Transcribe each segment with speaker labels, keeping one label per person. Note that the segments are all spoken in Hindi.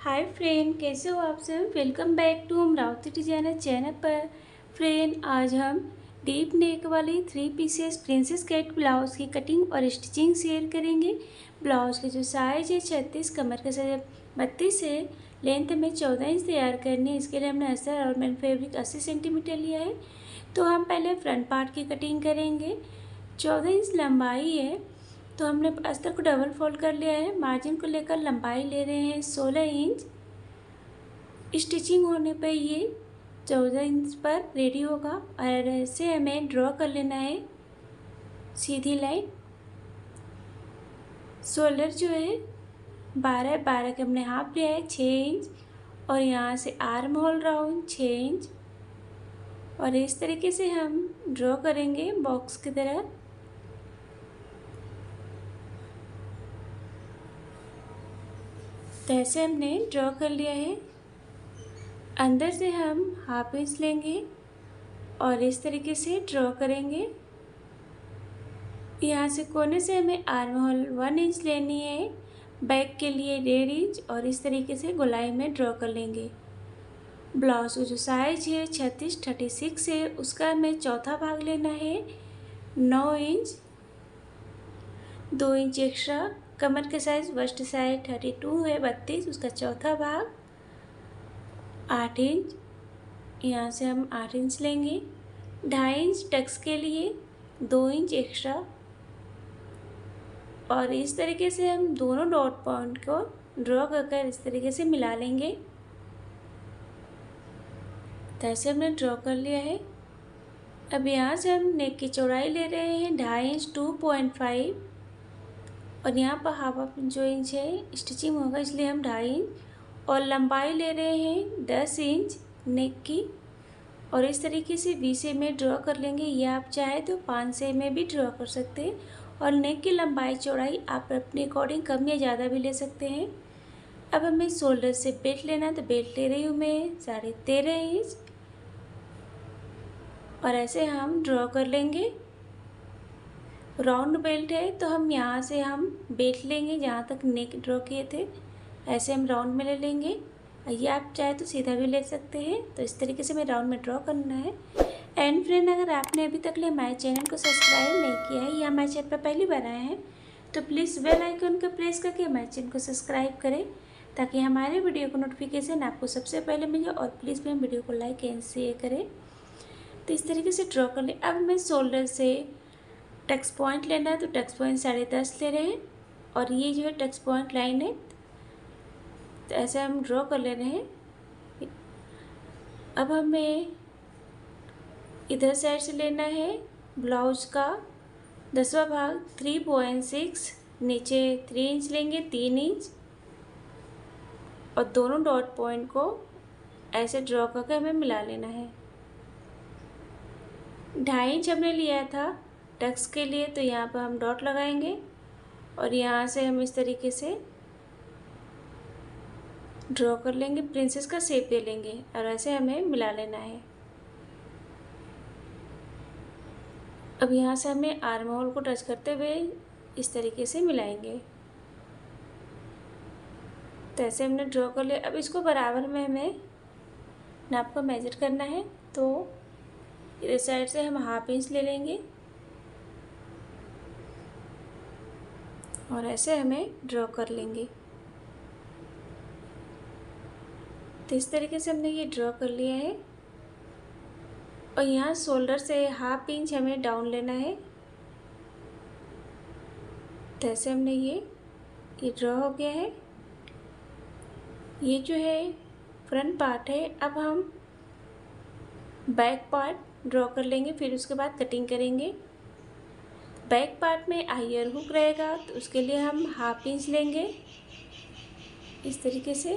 Speaker 1: हाय फ्रेंड, कैसे हो आप सब। Welcome back to Amravati designer channel पर। फ्रेंड, आज हम डीप नेक वाली 3 पीसेस प्रिंसेस कट ब्लाउज़ की कटिंग और स्टिचिंग शेयर करेंगे। ब्लाउज़ का जो साइज है 36, कमर का साइज 32 है, लेंथ में 14 इंच तैयार करनी है। इसके लिए हमने अस्तर और मैन फैब्रिक 80 सेंटीमीटर लिया है। तो हम पहले फ्रंट पार्ट की कटिंग करेंगे। 14 इंच लंबाई है, तो हमने अस्तर को डबल फोल्ड कर लिया है। मार्जिन को लेकर लंबाई ले रहे हैं 16 इंच। स्टिचिंग होने पर ये 14 इंच पर रेडी होगा। और ऐसे हमें ड्रॉ कर लेना है सीधी लाइन। शोल्डर जो है 12 के हमने हाफ लिया है 6 इंच, और यहाँ से आर्म होल राउंड 6 इंच। और इस तरीके से हम ड्रॉ करेंगे बॉक्स की तरह। तो ऐसे हमने ड्रॉ कर लिया है। अंदर से हम हाफ इंच लेंगे और इस तरीके से ड्रॉ करेंगे। यहाँ से कोने से हमें आर्म होल 1 इंच लेनी है, बैक के लिए 1.5 इंच, और इस तरीके से गोलाई में ड्रॉ कर लेंगे। ब्लाउज का जो साइज है 36 है, उसका हमें चौथा भाग लेना है 9 इंच, 2 इंच एक्स्ट्रा। कमर के साइज वेस्ट साइड 32 है, 32, उसका चौथा भाग 8 इंच। यहाँ से हम 8 इंच लेंगे। 2.5 इंच टक्स के लिए 2 इंच एक्स्ट्रा, और इस तरीके से हम दोनों डॉट पॉइंट को ड्रॉ कर इस तरीके से मिला लेंगे। तो ऐसे हमने ड्रॉ कर लिया है। अब यहाँ से हम नेक की चौड़ाई ले रहे हैं 2.5 इंच 2.5, और यहाँ पर हाफ जो इंच है स्टिचिंग होगा, इसलिए हम 2.5 इंच, और लंबाई ले रहे हैं 10 इंच नेक की। और इस तरीके से वी शेप में ड्रॉ कर लेंगे, या आप चाहे तो 5 शेप में भी ड्रॉ कर सकते हैं। और नेक की लंबाई चौड़ाई आप अपने अकॉर्डिंग कम या ज़्यादा भी ले सकते हैं। अब हमें शोल्डर से बेल्ट लेना है, तो बेल्ट ले रही हूँ मैं 13.5 इंच, और ऐसे हम ड्रॉ कर लेंगे। राउंड बेल्ट है, तो हम यहाँ से हम बेल्ट लेंगे जहाँ तक नेक ड्रॉ किए थे, ऐसे हम राउंड में ले लेंगे। ये आप चाहे तो सीधा भी ले सकते हैं। तो इस तरीके से हमें राउंड में ड्रॉ करना है। एंड फ्रेंड, अगर आपने अभी तक हमारे चैनल को सब्सक्राइब नहीं किया है या हमारे चैनल पर पहली बार आए हैं, तो प्लीज़ बेल आइकन को प्रेस करके हमारे चैनल को सब्सक्राइब करें, ताकि हमारे वीडियो को नोटिफिकेशन आपको सबसे पहले मिले। और प्लीज़ मेरे वीडियो को लाइक एंड शेयर करें। तो इस तरीके से ड्रॉ कर लें। अब हमें शोल्डर से टक्स पॉइंट लेना है, तो टक्स पॉइंट 10.5 ले रहे हैं, और ये जो है टक्स पॉइंट लाइन है। तो ऐसे हम ड्रॉ कर ले रहे हैं। अब हमें इधर साइड से लेना है ब्लाउज का 10वां भाग 3.6, नीचे 3 इंच लेंगे, 3 इंच, और दोनों डॉट पॉइंट को ऐसे ड्रॉ करके हमें मिला लेना है। 2.5 इंच हमने लिया था टक्स के लिए, तो यहाँ पर हम डॉट लगाएंगे, और यहाँ से हम इस तरीके से ड्रॉ कर लेंगे, प्रिंसेस का शेप दे लेंगे, और ऐसे हमें मिला लेना है। अब यहाँ से हमें आर्म होल को टच करते हुए इस तरीके से मिलाएंगे। तो ऐसे हमने ड्रॉ कर लिया। अब इसको बराबर में हमें नाप को मेजर करना है, तो इधर साइड से हम हाफ इंच ले लेंगे, और ऐसे हमें ड्रॉ कर लेंगे। तो इस तरीके से हमने ये ड्रॉ कर लिया है। और यहाँ शोल्डर से हाफ इंच हमें डाउन लेना है। तो ऐसे हमने ये ड्रॉ हो गया है। ये जो है फ्रंट पार्ट है। अब हम बैक पार्ट ड्रॉ कर लेंगे, फिर उसके बाद कटिंग करेंगे। बैक पार्ट में आयर हुक रहेगा, तो उसके लिए हम हाफ इंच लेंगे। इस तरीके से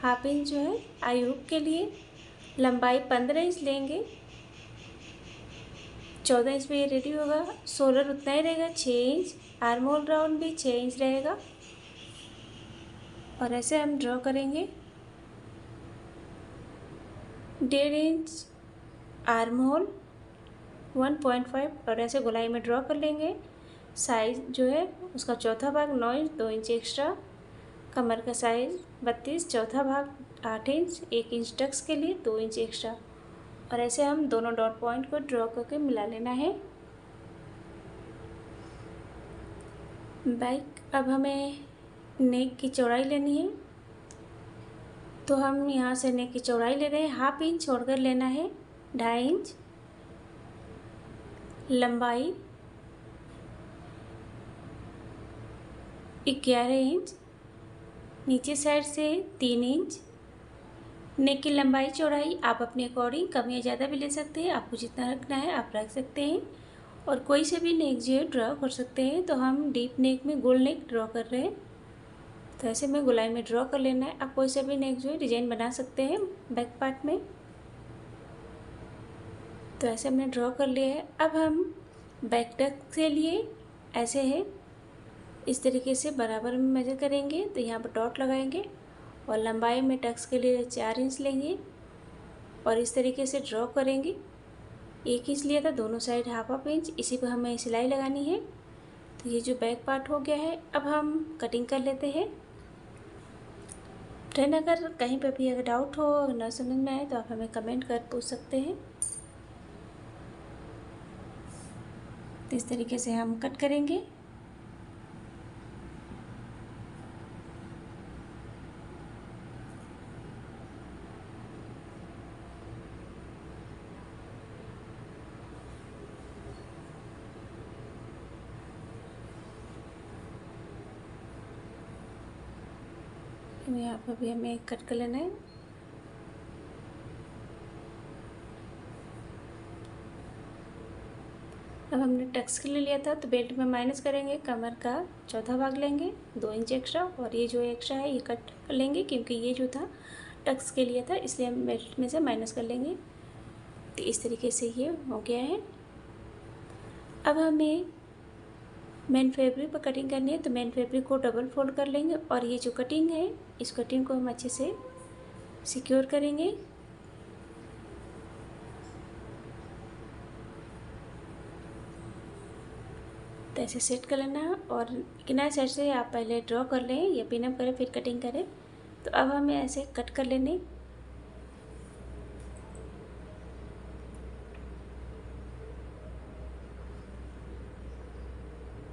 Speaker 1: हाफ इंच जो है आई हुक के लिए। लंबाई 15 इंच लेंगे, 14 इंच में ये रेडी होगा। शोल्डर उतना ही रहेगा 6 इंच, आर्म होल राउंड भी 6 इंच रहेगा, और ऐसे हम ड्रॉ करेंगे। 1.5 इंच आर्म होल 1.5, और ऐसे गोलाई में ड्रॉ कर लेंगे। साइज जो है उसका चौथा भाग 9 इंच, 2 इंच एक्स्ट्रा। कमर का साइज़ 32, चौथा भाग 8 इंच, 1 इंच टक्स के लिए 2 इंच एक्स्ट्रा। और ऐसे हम दोनों डॉट पॉइंट को ड्रॉ करके मिला लेना है। बैक अब हमें नेक की चौड़ाई लेनी है, तो हम यहाँ से नेक की चौड़ाई ले रहे हैं। हाफ इंच छोड़कर लेना है, 2.5 इंच। लंबाई 11 इंच, नीचे साइड से 3 इंच। नेक की लंबाई चौड़ाई आप अपने अकॉर्डिंग कम या ज़्यादा भी ले सकते हैं, आपको जितना रखना है आप रख सकते हैं। और कोई से भी नेक जो है ड्रॉ कर सकते हैं। तो हम डीप नेक में गोल नेक ड्रॉ कर रहे हैं, तो ऐसे में गोलाई में ड्रॉ कर लेना है। आप कोई से भी नेक जो है डिजाइन बना सकते हैं बैक पार्ट में। तो ऐसे हमने ड्रॉ कर लिया है। अब हम बैक टक के लिए ऐसे है इस तरीके से बराबर में मेजर करेंगे, तो यहाँ पर डॉट लगाएंगे और लंबाई में टक्स के लिए 4 इंच लेंगे और इस तरीके से ड्रॉ करेंगे। 1 इंच लिया था, दोनों साइड हाफ हाफ इंच, इसी पर हमें सिलाई लगानी है। तो ये जो बैक पार्ट हो गया है। अब हम कटिंग कर लेते हैं। फ्रेंड अगर कहीं पर भी अगर डाउट हो, ना समझ में आए, तो आप हमें कमेंट कर पूछ सकते हैं। तो इस तरीके से हम कट करेंगे। यहाँ पर भी हमें कट कर लेना है। अब हमने टक्स के लिए लिया था, तो बेल्ट में माइनस करेंगे, कमर का चौथा भाग लेंगे, 2 इंच एक्स्ट्रा। और ये जो एक्स्ट्रा है ये कट कर लेंगे, क्योंकि ये जो था टक्स के लिए था, इसलिए हम बेल्ट में से माइनस कर लेंगे। तो इस तरीके से ये हो गया है। अब हमें मेन फैब्रिक पर कटिंग करनी है, तो मेन फैब्रिक को डबल फोल्ड कर लेंगे और ये जो कटिंग है इस कटिंग को हम अच्छे से सिक्योर करेंगे। तो ऐसे सेट कर लेना और किनारे साइड से आप पहले ड्रॉ कर लें या पिनअप करें फिर कटिंग करें। तो अब हमें ऐसे कट कर लेने।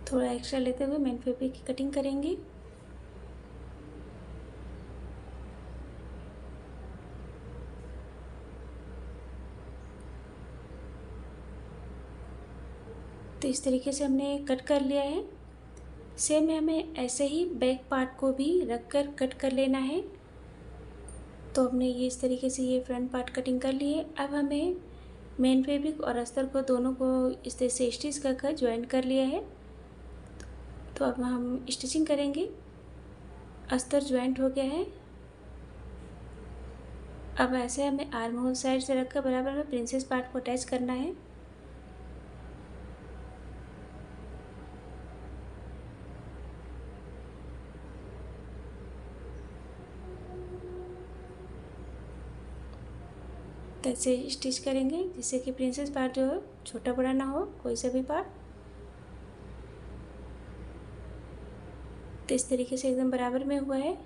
Speaker 1: थोड़ा एक्स्ट्रा लेते हुए मेन फैब्रिक की कटिंग करेंगे। तो इस तरीके से हमने कट कर लिया है। सेम हमें ऐसे ही बैक पार्ट को भी रख कर कट कर लेना है। तो हमने ये इस तरीके से ये फ्रंट पार्ट कटिंग कर लिए। अब हमें मेन फैब्रिक और अस्तर को दोनों को इस तरह से स्टिच कर कर ज्वाइन कर लिया है। तो अब हम स्टिचिंग करेंगे। अस्तर ज्वाइंट हो गया है। अब ऐसे हमें आर्म होल साइड से रखकर बराबर में प्रिंसेस पार्ट को अटैच करना है। तो ऐसे स्टिच करेंगे जिससे कि प्रिंसेस पार्ट जो है छोटा बड़ा ना हो कोई सा भी पार्ट। तो इस तरीके से एकदम बराबर में हुआ है।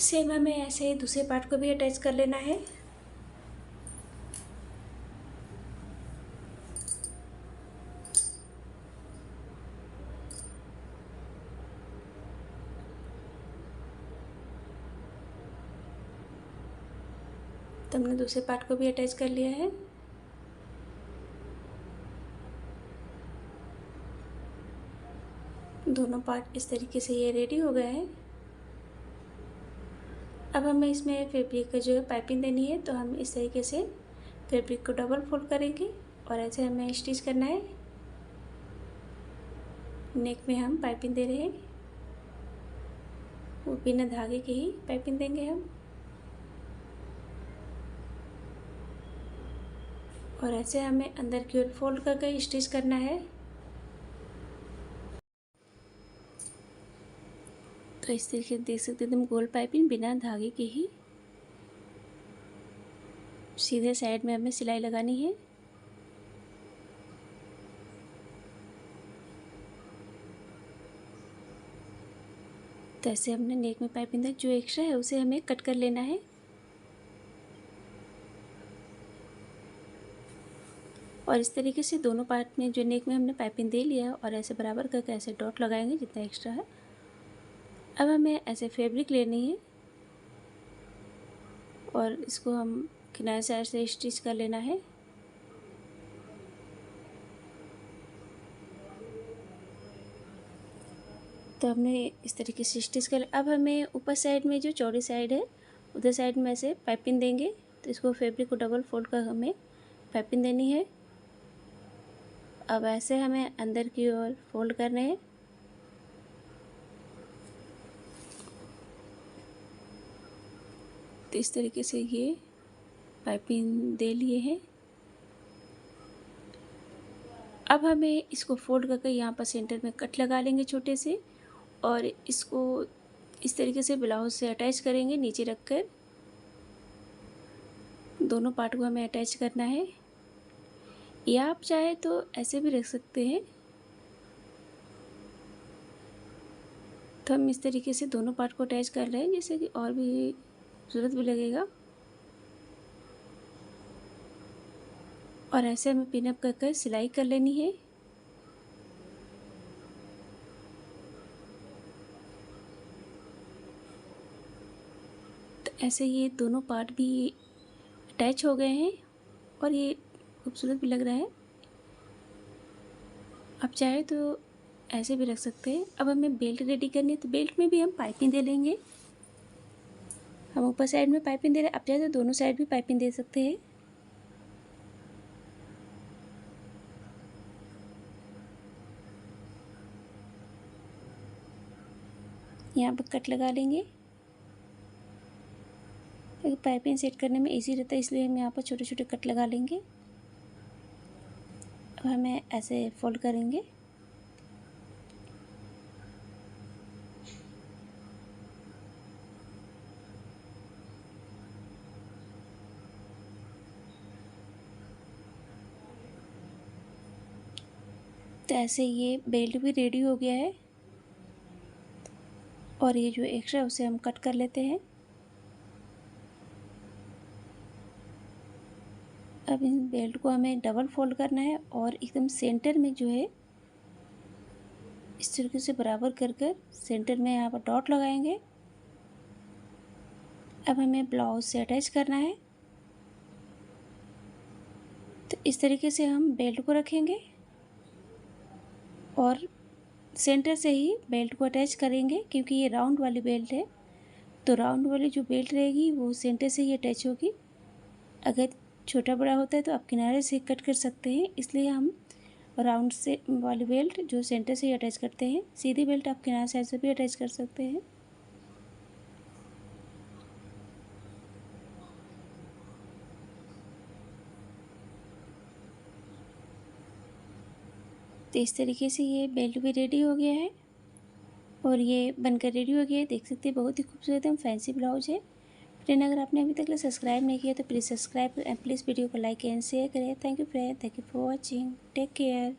Speaker 1: सेम हमें ऐसे ही दूसरे पार्ट को भी अटैच कर लेना है। तो हमने दूसरे पार्ट को भी अटैच कर लिया है। दोनों पार्ट इस तरीके से ये रेडी हो गए हैं। अब हमें इसमें फैब्रिक का जो है पाइपिंग देनी है, तो हम इस तरीके से फैब्रिक को डबल फोल्ड करेंगे और ऐसे हमें स्टिच करना है। नेक में हम पाइपिंग दे रहे हैं, वो बिना धागे के ही पाइपिंग देंगे हम। और ऐसे हमें अंदर की ओर फोल्ड करके स्टिच करना है। तो इस तरीके से देख सकते हैं एकदम गोल पाइपिंग बिना धागे के ही। सीधे साइड में हमें सिलाई लगानी है। तो ऐसे हमने नेक में पाइपिंग तक जो एक्स्ट्रा है उसे हमें कट कर लेना है। और इस तरीके से दोनों पार्ट में जो नेक में हमने पाइपिंग दे लिया है और ऐसे बराबर करके ऐसे डॉट लगाएंगे जितना एक्स्ट्रा है। अब हमें ऐसे फैब्रिक लेनी है और इसको हम किनारे साइड से स्टिच कर लेना है। तो हमने इस तरीके से स्टिच कर। अब हमें ऊपर साइड में जो चौड़ी साइड है उधर साइड में ऐसे पाइपिंग देंगे। तो इसको फैब्रिक को डबल फोल्ड कर हमें पाइपिंग देनी है। अब ऐसे हमें अंदर की ओर फोल्ड करना है। तो इस तरीके से ये पाइपिंग दे लिए हैं। अब हमें इसको फोल्ड करके यहाँ पर सेंटर में कट लगा लेंगे छोटे से और इसको इस तरीके से ब्लाउज से अटैच करेंगे। नीचे रखकर दोनों पार्ट को हमें अटैच करना है, या आप चाहे तो ऐसे भी रख सकते हैं। तो हम इस तरीके से दोनों पार्ट को अटैच कर रहे हैं जिससे कि और भी खूबसूरत भी लगेगा। और ऐसे हमें पिनअप कर कर सिलाई कर लेनी है। तो ऐसे ये दोनों पार्ट भी अटैच हो गए हैं और ये खूबसूरत भी लग रहा है। आप चाहे तो ऐसे भी रख सकते हैं। अब हमें बेल्ट रेडी करनी है। तो बेल्ट में भी हम पाइपिंग दे लेंगे। हम ऊपर साइड में पाइपिंग दे रहे हैं, आप चाहे तो दोनों साइड भी पाइपिंग दे सकते हैं। यहाँ पर कट लगा लेंगे। पाइपिंग सेट करने में इजी रहता है इसलिए हम यहाँ पर छोटे छोटे कट लगा लेंगे। अब हमें ऐसे फोल्ड करेंगे। तो ऐसे ये बेल्ट भी रेडी हो गया है और ये जो एक्स्ट्रा है उसे हम कट कर लेते हैं। अब इन बेल्ट को हमें डबल फोल्ड करना है और एकदम सेंटर में जो है इस तरीके से बराबर कर कर सेंटर में यहाँ पर डॉट लगाएंगे। अब हमें ब्लाउज से अटैच करना है। तो इस तरीके से हम बेल्ट को रखेंगे और सेंटर से ही बेल्ट को अटैच करेंगे क्योंकि ये राउंड वाली बेल्ट है। तो राउंड वाली जो बेल्ट रहेगी वो सेंटर से ही अटैच होगी। अगर छोटा बड़ा होता है तो आप किनारे से कट कर सकते हैं, इसलिए हम राउंड से वाली बेल्ट जो सेंटर से ही अटैच करते हैं। सीधी बेल्ट आप किनारे साइड से भी अटैच कर सकते हैं। तो इस तरीके से ये बेल्ट भी रेडी हो गया है और ये बनकर रेडी हो गया है। देख सकते हैं बहुत ही खूबसूरत है, फैंसी ब्लाउज है। फ्रेंड अगर आपने अभी तक सब्सक्राइब नहीं किया तो please subscribe and please video को लाइक एंड शेयर करें। Thank you friend, thank you for watching, take care.